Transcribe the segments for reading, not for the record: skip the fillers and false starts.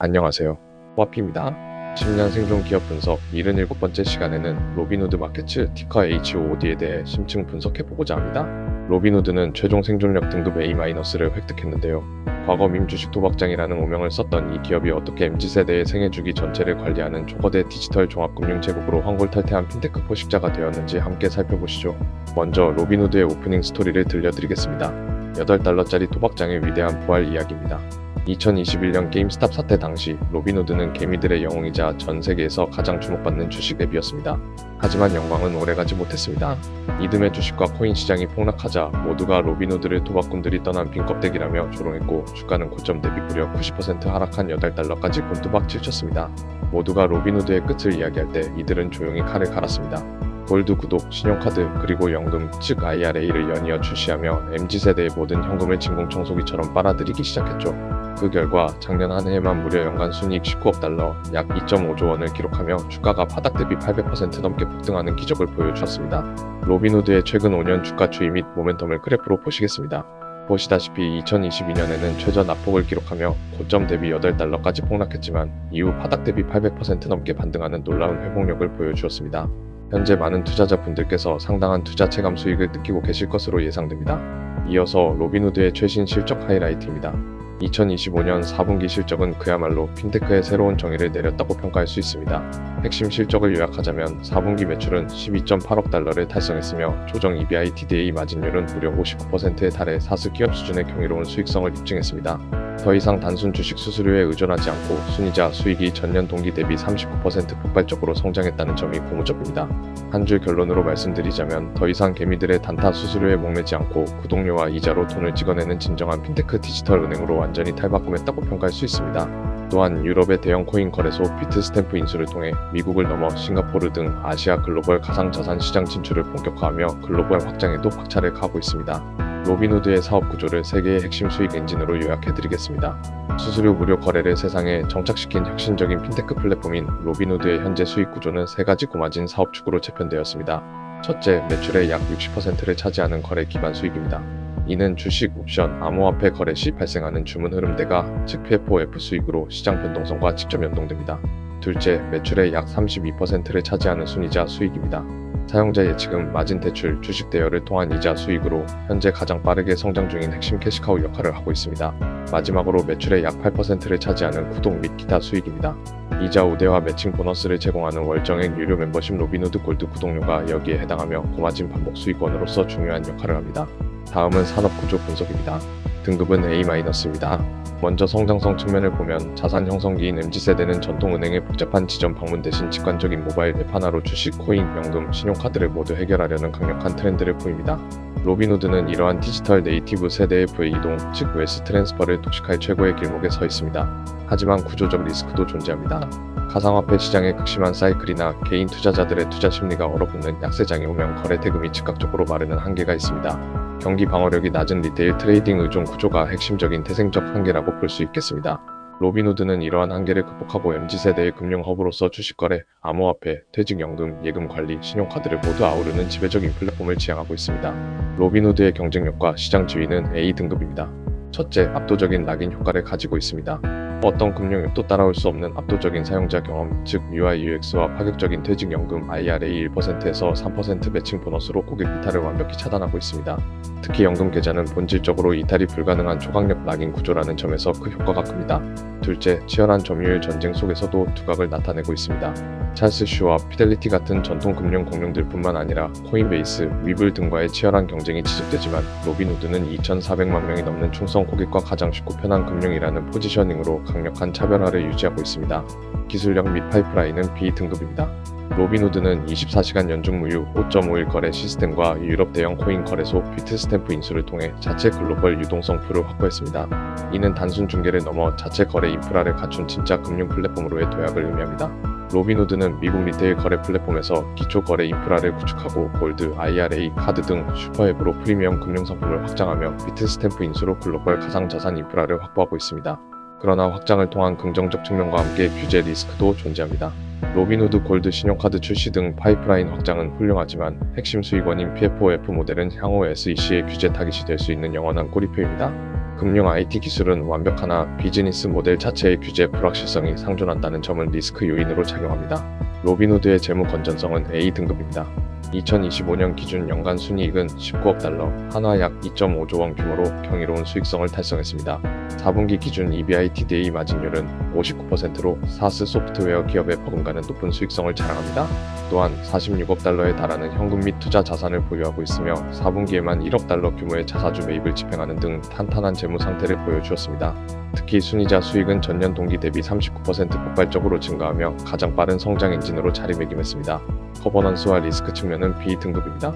안녕하세요. 와피입니다. 10년 생존 기업 분석 77번째 시간에는 로빈후드 마켓츠 티커 HOOD에 대해 심층 분석해보고자 합니다. 로빈후드는 최종 생존력 등급 A-를 획득했는데요. 과거 밈 주식 도박장이라는 오명을 썼던 이 기업이 어떻게 MZ세대의 생애주기 전체를 관리하는 초거대 디지털 종합금융 제국으로 환골탈태한 핀테크 포식자가 되었는지 함께 살펴보시죠. 먼저 로빈후드의 오프닝 스토리를 들려드리겠습니다. 8달러짜리 도박장의 위대한 부활 이야기입니다. 2021년 게임스탑 사태 당시 로빈후드는 개미들의 영웅이자 전 세계에서 가장 주목받는 주식 앱이었습니다. 하지만 영광은 오래가지 못했습니다. 이듬해 주식과 코인 시장이 폭락하자 모두가 로빈후드를 도박꾼들이 떠난 빈 껍데기라며 조롱했고 주가는 고점 대비 무려 90% 하락한 8달러까지 곤두박 질쳤습니다. 모두가 로빈후드의 끝을 이야기할 때 이들은 조용히 칼을 갈았습니다. 골드 구독, 신용카드, 그리고 연금, 즉 IRA를 연이어 출시하며 MZ세대의 모든 현금을 진공청소기처럼 빨아들이기 시작했죠. 그 결과 작년 한 해에만 무려 연간 순이익 19억 달러, 약 2.5조 원을 기록하며 주가가 바닥 대비 800% 넘게 폭등하는 기적을 보여주었습니다. 로빈후드의 최근 5년 주가 추이 및 모멘텀을 그래프로 보시겠습니다. 보시다시피 2022년에는 최저 낙폭을 기록하며 고점 대비 8달러까지 폭락했지만 이후 바닥 대비 800% 넘게 반등하는 놀라운 회복력을 보여주었습니다. 현재 많은 투자자분들께서 상당한 투자 체감 수익을 느끼고 계실 것으로 예상됩니다. 이어서 로빈후드의 최신 실적 하이라이트입니다. 2025년 4분기 실적은 그야말로 핀테크의 새로운 정의를 내렸다고 평가할 수 있습니다. 핵심 실적을 요약하자면 4분기 매출은 12.8억 달러를 달성했으며 조정 EBITDA 마진율은 무려 59%에 달해 사스 기업 수준의 경이로운 수익성을 입증했습니다. 더 이상 단순 주식 수수료에 의존하지 않고 순이자 수익이 전년 동기 대비 39% 폭발적으로 성장했다는 점이 고무적입니다. 한 줄 결론으로 말씀드리자면 더 이상 개미들의 단타 수수료에 목매지 않고 구독료와 이자로 돈을 찍어내는 진정한 핀테크 디지털 은행으로 완전히 탈바꿈했다고 평가할 수 있습니다. 또한 유럽의 대형 코인 거래소 비트스탬프 인수를 통해 미국을 넘어 싱가포르 등 아시아 글로벌 가상자산 시장 진출을 본격화하며 글로벌 확장에도 박차를 가하고 있습니다. 로빈후드의 사업 구조를 3개의 핵심 수익 엔진으로 요약해드리겠습니다. 수수료 무료 거래를 세상에 정착시킨 혁신적인 핀테크 플랫폼인 로빈후드의 현재 수익 구조는 3가지 고마진 사업축으로 재편되었습니다. 첫째, 매출의 약 60%를 차지하는 거래 기반 수익입니다. 이는 주식, 옵션, 암호화폐 거래 시 발생하는 주문 흐름대가 즉 PFOF 수익으로 시장 변동성과 직접 연동됩니다. 둘째, 매출의 약 32%를 차지하는 순이자 수익입니다. 사용자 예치금, 마진 대출, 주식 대여를 통한 이자 수익으로 현재 가장 빠르게 성장 중인 핵심 캐시카우 역할을 하고 있습니다. 마지막으로 매출의 약 8%를 차지하는 구독 및 기타 수익입니다. 이자 우대와 매칭 보너스를 제공하는 월정액 유료 멤버십 로빈후드 골드 구독료가 여기에 해당하며 고마진 반복 수익원으로서 중요한 역할을 합니다. 다음은 산업구조 분석입니다. 등급은 A-입니다. 먼저 성장성 측면을 보면 자산 형성기인 MZ세대는 전통은행의 복잡한 지점 방문 대신 직관적인 모바일 앱 하나로 주식, 코인, 연금, 신용카드를 모두 해결하려는 강력한 트렌드를 보입니다. 로빈후드는 이러한 디지털 네이티브 세대의 부의 이동, 즉 웨스 트랜스퍼를 독식할 최고의 길목에 서 있습니다. 하지만 구조적 리스크도 존재합니다. 가상화폐 시장의 극심한 사이클이나 개인 투자자들의 투자 심리가 얼어붙는 약세장이 오면 거래 대금이 즉각적으로 마르는 한계가 있습니다. 경기 방어력이 낮은 리테일 트레이딩 의존 구조가 핵심적인 태생적 한계라고 볼 수 있겠습니다. 로빈후드는 이러한 한계를 극복하고 MZ세대의 금융 허브로서 주식거래, 암호화폐, 퇴직연금, 예금 관리, 신용카드를 모두 아우르는 지배적인 플랫폼을 지향하고 있습니다. 로빈후드의 경쟁력과 시장 지위는 A등급입니다. 첫째, 압도적인 락인 효과를 가지고 있습니다. 어떤 금융앱도 따라올 수 없는 압도적인 사용자 경험, 즉 UI UX와 파격적인 퇴직연금 IRA 1%에서 3% 매칭 보너스로 고객 이탈을 완벽히 차단하고 있습니다. 특히 연금 계좌는 본질적으로 이탈이 불가능한 초강력 락인 구조라는 점에서 그 효과가 큽니다. 둘째, 치열한 점유율 전쟁 속에서도 두각을 나타내고 있습니다. 찰스 슈와 피델리티 같은 전통 금융 공룡들뿐만 아니라 코인베이스, 위블 등과의 치열한 경쟁이 지속되지만 로빈후드는 2,400만 명이 넘는 충성 고객과 가장 쉽고 편한 금융이라는 포지셔닝으로 강력한 차별화를 유지하고 있습니다. 기술력 및 파이프라인은 B등급입니다. 로빈후드는 24시간 연중 무휴 5.5일 거래 시스템과 유럽 대형 코인 거래소 비트스탬프 인수를 통해 자체 글로벌 유동성 풀을 확보했습니다. 이는 단순 중개를 넘어 자체 거래 인프라를 갖춘 진짜 금융 플랫폼으로의 도약을 의미합니다. 로빈후드는 미국 리테일 거래 플랫폼에서 기초 거래 인프라를 구축하고 골드, IRA, 카드 등 슈퍼앱으로 프리미엄 금융 상품을 확장하며 비트스탬프 인수로 글로벌 가상자산 인프라를 확보하고 있습니다. 그러나 확장을 통한 긍정적 측면과 함께 규제 리스크도 존재합니다. 로빈후드 골드 신용카드 출시 등 파이프라인 확장은 훌륭하지만 핵심 수익원인 PFOF 모델은 향후 SEC의 규제 타깃이 될 수 있는 영원한 꼬리표입니다. 금융 IT 기술은 완벽하나 비즈니스 모델 자체의 규제 불확실성이 상존한다는 점은 리스크 요인으로 작용합니다. 로빈후드의 재무 건전성은 A등급입니다. 2025년 기준 연간 순이익은 19억 달러, 한화 약 2.5조 원 규모로 경이로운 수익성을 달성했습니다. 4분기 기준 EBITDA 마진율은 59%로 사스 소프트웨어 기업에 버금가는 높은 수익성을 자랑합니다. 또한 46억 달러에 달하는 현금 및 투자 자산을 보유하고 있으며 4분기에만 1억 달러 규모의 자사주 매입을 집행하는 등 탄탄한 재무 상태를 보여주었습니다. 특히 순이자 수익은 전년 동기 대비 39% 폭발적으로 증가하며 가장 빠른 성장 엔진으로 자리매김했습니다. 거버넌스와 리스크 측면은 B등급입니다.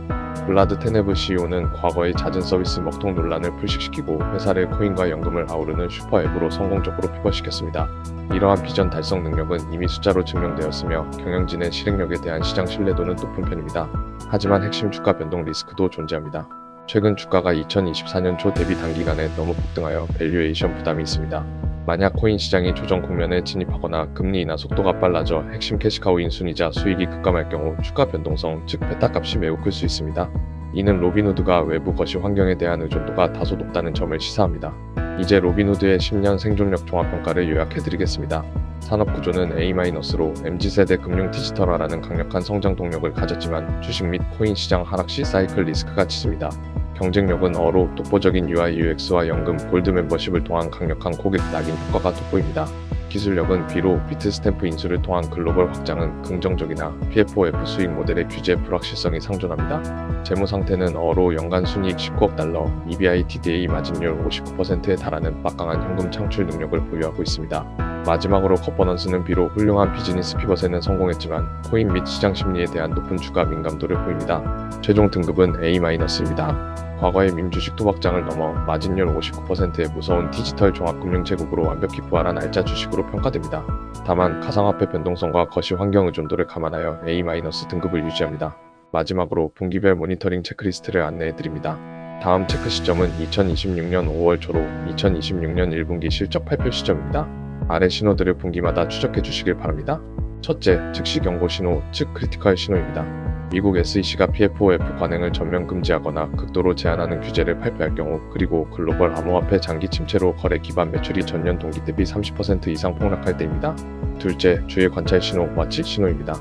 블라드 테네브 CEO는 과거의 잦은 서비스 먹통 논란을 불식시키고 회사를 코인과 연금을 아우르는 슈퍼앱으로 성공적으로 피벗시켰습니다. 이러한 비전 달성 능력은 이미 숫자로 증명되었으며 경영진의 실행력에 대한 시장 신뢰도는 높은 편입니다. 하지만 핵심 주가 변동 리스크도 존재합니다. 최근 주가가 2024년 초 대비 단기간에 너무 폭등하여 밸류에이션 부담이 있습니다. 만약 코인 시장이 조정 국면에 진입하거나 금리 인하 속도가 빨라져 핵심 캐시카우인 순이자 수익이 급감할 경우 주가 변동성, 즉 베타값이 매우 클 수 있습니다. 이는 로빈후드가 외부 거시 환경에 대한 의존도가 다소 높다는 점을 시사합니다. 이제 로빈후드의 10년 생존력 종합평가를 요약해드리겠습니다. 산업구조는 A-로 MZ세대 금융 디지털화라는 강력한 성장 동력을 가졌지만 주식 및 코인 시장 하락 시 사이클 리스크가 짙습니다. 경쟁력은 어로 독보적인 UI UX와 연금, 골드 멤버십을 통한 강력한 고객 낙인 효과가 돋보입니다. 기술력은 B로 비트스탬프 인수를 통한 글로벌 확장은 긍정적이나 PFOF 수익 모델의 규제 불확실성이 상존합니다. 재무 상태는 어로 연간 순이익 19억 달러, EBITDA 마진율 59%에 달하는 막강한 현금 창출 능력을 보유하고 있습니다. 마지막으로 거버넌스는 비록 훌륭한 비즈니스 피벗에는 성공했지만 코인 및 시장 심리에 대한 높은 주가 민감도를 보입니다. 최종 등급은 A-입니다. 과거의 밈주식 도박장을 넘어 마진율 59%의 무서운 디지털 종합금융 제국으로 완벽히 부활한 알짜 주식으로 평가됩니다. 다만 가상화폐 변동성과 거시 환경 의존도를 감안하여 A-등급을 유지합니다. 마지막으로 분기별 모니터링 체크리스트를 안내해드립니다. 다음 체크 시점은 2026년 5월 초로 2026년 1분기 실적 발표 시점입니다. 아래 신호들을 분기마다 추적해 주시길 바랍니다. 첫째, 즉시 경고 신호, 즉 크리티컬 신호입니다. 미국 SEC가 PFOF 관행을 전면 금지하거나 극도로 제한하는 규제를 발표할 경우, 그리고 글로벌 암호화폐 장기 침체로 거래 기반 매출이 전년 동기 대비 30% 이상 폭락할 때입니다. 둘째, 주의 관찰 신호, 와치 신호입니다.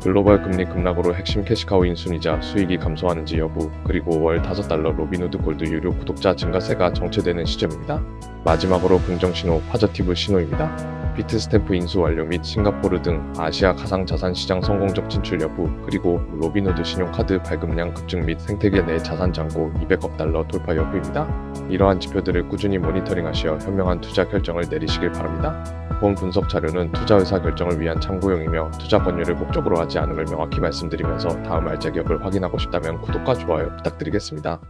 글로벌 금리 급락으로 핵심 캐시카우인 순이자 수익이 감소하는지 여부, 그리고 월 5달러 로빈후드 골드 유료 구독자 증가세가 정체되는 시점입니다. 마지막으로 긍정 신호, 파저티브 신호입니다. 비트스탬프 인수 완료 및 싱가포르 등 아시아 가상자산 시장 성공적 진출 여부, 그리고 로빈후드 신용카드 발급량 급증 및 생태계 내 자산 잔고 200억 달러 돌파 여부입니다. 이러한 지표들을 꾸준히 모니터링하시어 현명한 투자 결정을 내리시길 바랍니다. 본 분석 자료는 투자 의사 결정을 위한 참고용이며 투자 권유를 목적으로 하지 않음을 명확히 말씀드리면서 다음 알짜 기업을 확인하고 싶다면 구독과 좋아요 부탁드리겠습니다.